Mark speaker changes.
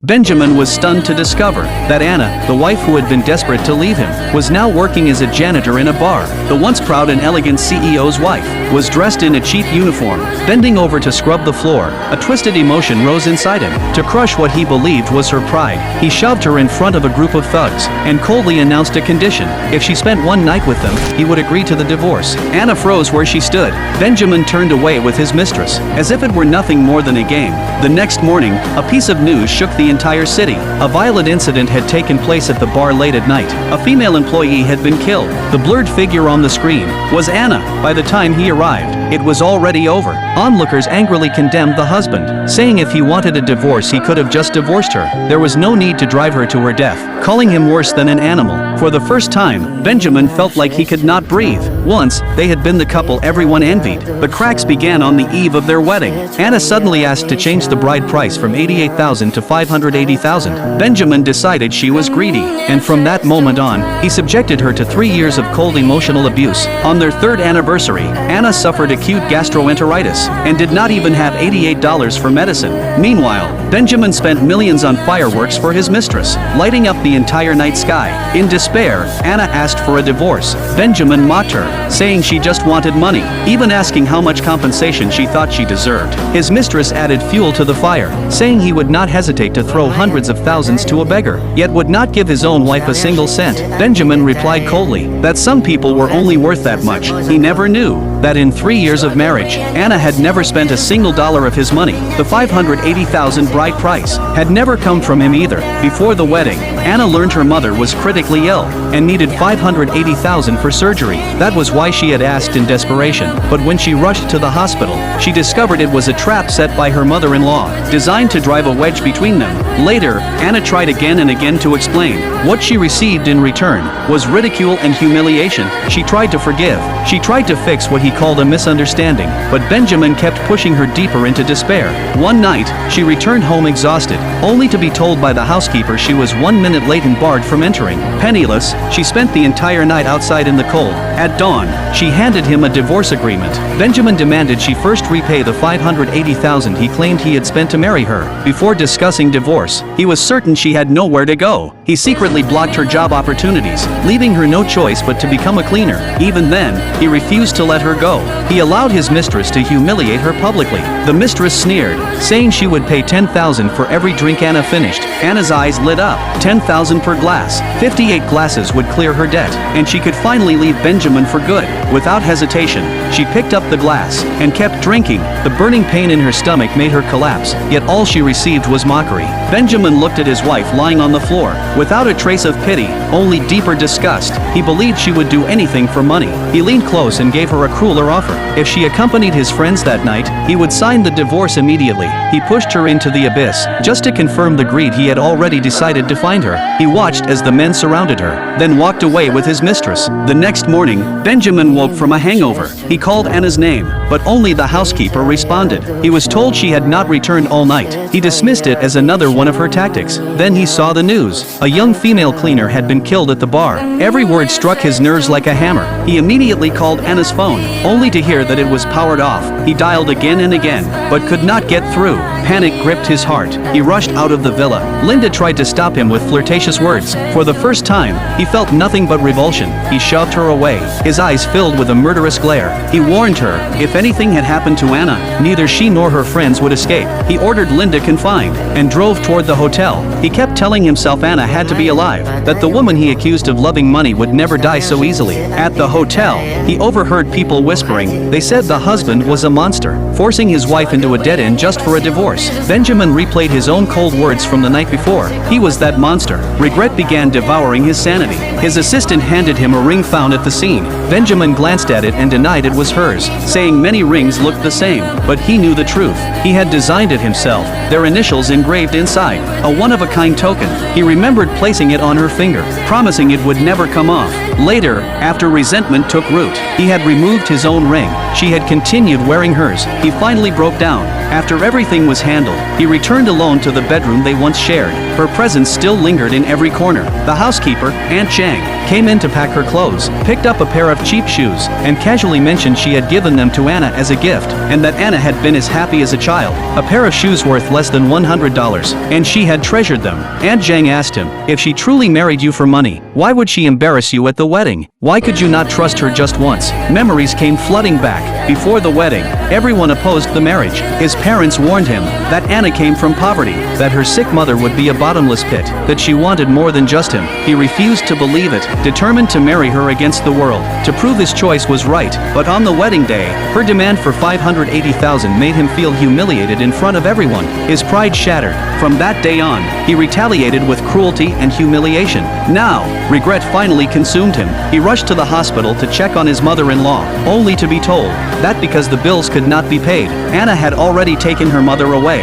Speaker 1: Benjamin was stunned to discover that Anna, the wife who had been desperate to leave him, was now working as a janitor in a bar. The once proud and elegant CEO's wife was dressed in a cheap uniform, bending over to scrub the floor. A twisted emotion rose inside him. To crush what he believed was her pride, he shoved her in front of a group of thugs and coldly announced a condition. If she spent one night with them, he would agree to the divorce. Anna froze where she stood. Benjamin turned away with his mistress, as if it were nothing more than a game. The next morning, a piece of news shook the entire city. A violent incident had taken place at the bar late at night. A female employee had been killed. The blurred figure on the screen was Anna. By the time he arrived, it was already over. Onlookers angrily condemned the husband, saying if he wanted a divorce he could have just divorced her. There was no need to drive her to her death, calling him worse than an animal. For the first time, Benjamin felt like he could not breathe. Once, they had been the couple everyone envied. The cracks began on the eve of their wedding. Anna suddenly asked to change the bride price from $88,000 to $580,000. Benjamin decided she was greedy, and from that moment on, he subjected her to 3 years of cold emotional abuse. On their third anniversary, Anna suffered acute gastroenteritis and did not even have $88 for medicine. Meanwhile, Benjamin spent millions on fireworks for his mistress, lighting up the entire night sky. In despair, Anna asked for a divorce. Benjamin mocked her, saying she just wanted money, even asking how much compensation she thought she deserved. His mistress added fuel to the fire, saying he would not hesitate to throw hundreds of thousands to a beggar, yet would not give his own wife a single cent. Benjamin replied coldly that some people were only worth that much. He never knew that in 3 years of marriage, Anna had never spent a single dollar of his money. The $580,000 bride price had never come from him either. Before the wedding, Anna learned her mother was critically ill and needed $580,000 for surgery. That was why she had asked in desperation. But when she rushed to the hospital, she discovered it was a trap set by her mother-in-law, designed to drive a wedge between them. Later, Anna tried again and again to explain. What she received in return was ridicule and humiliation. She tried to forgive. She tried to fix what he called a misunderstanding, but Benjamin kept pushing her deeper into despair. One night, she returned home exhausted, only to be told by the housekeeper she was 1 minute late and barred from entering. Penniless, she spent the entire night outside in the cold. At dawn, she handed him a divorce agreement. Benjamin demanded she first repay the $580,000 he claimed he had spent to marry her. Before discussing divorce, he was certain she had nowhere to go. He secretly blocked her job opportunities, leaving her no choice but to become a cleaner. Even then, he refused to let her go. He allowed his mistress to humiliate her publicly. The mistress sneered, saying she would pay $10,000 for every drink Anna finished. Anna's eyes lit up. $10,000 per glass. 58 glasses would clear her debt, and she could finally leave Benjamin for good. Without hesitation, she picked up the glass and kept drinking. The burning pain in her stomach made her collapse, yet all she received was mockery. Benjamin looked at his wife lying on the floor, without a trace of pity, only deeper disgust. He believed she would do anything for money. He leaned close and gave her a crueler offer. If she accompanied his friends that night, he would sign the divorce immediately. He pushed her into the abyss, just to confirm the greed he had already decided to find her. He watched as the men surrounded her, then walked away with his mistress. The next morning, Benjamin woke from a hangover. He called Anna's name, but only the housekeeper responded. He was told she had not returned all night. He dismissed it as another one of her tactics. Then he saw the news. A young female cleaner had been killed at the bar. Every word struck his nerves like a hammer. He immediately called Anna's phone, only to hear that it was powered off. He dialed again and again, but could not get through. Panic gripped his heart. He rushed out of the villa. Linda tried to stop him with flirtatious words. For the first time, he felt nothing but revulsion. He shoved her away, his eyes filled with a murderous glare. He warned her, if anything had happened to Anna, neither she nor her friends would escape. He ordered Linda confined, and drove toward the hotel. He kept telling himself Anna had to be alive, that the woman he accused of loving money would never die so easily. At the hotel, he overheard people whispering. They said the husband was a monster, forcing his wife into a dead end just for a divorce. Benjamin replayed his own cold words from the night before. He was that monster. Regret began devouring his sanity. His assistant handed him a ring found at the scene. Benjamin glanced at it and denied it was hers, saying many rings looked the same, but he knew the truth. He had designed it himself, their initials engraved inside, a one-of-a-kind token. He remembered placing it on her finger, promising it would never come off. Later, after resentment took root, he had removed his own ring. She had continued wearing hers. He finally broke down. After everything was handled, he returned alone to the bedroom they once shared. Her presence still lingered in every corner. The housekeeper, Aunt Chang, came in to pack her clothes, picked up a pair of cheap shoes, and casually mentioned she had given them to Anna as a gift, and that Anna had been as happy as a child. A pair of shoes worth less than $100, and she had treasured them. Aunt Chang asked him, if she truly married you for money, why would she embarrass you at the wedding? Why could you not trust her just once? Memories came flooding back. Before the wedding, everyone opposed the marriage. His parents warned him that Anna came from poverty, that her sick mother would be a bottomless pit, that she wanted more than just him. He refused to believe it, determined to marry her against the world, to prove his choice was right. But on the wedding day, her demand for $580,000 made him feel humiliated in front of everyone. His pride shattered. From that day on, he retaliated with cruelty and humiliation. Now, regret finally consumed him. He rushed to the hospital to check on his mother-in-law, only to be told that because the bills could not be paid, Anna had already taken her mother away.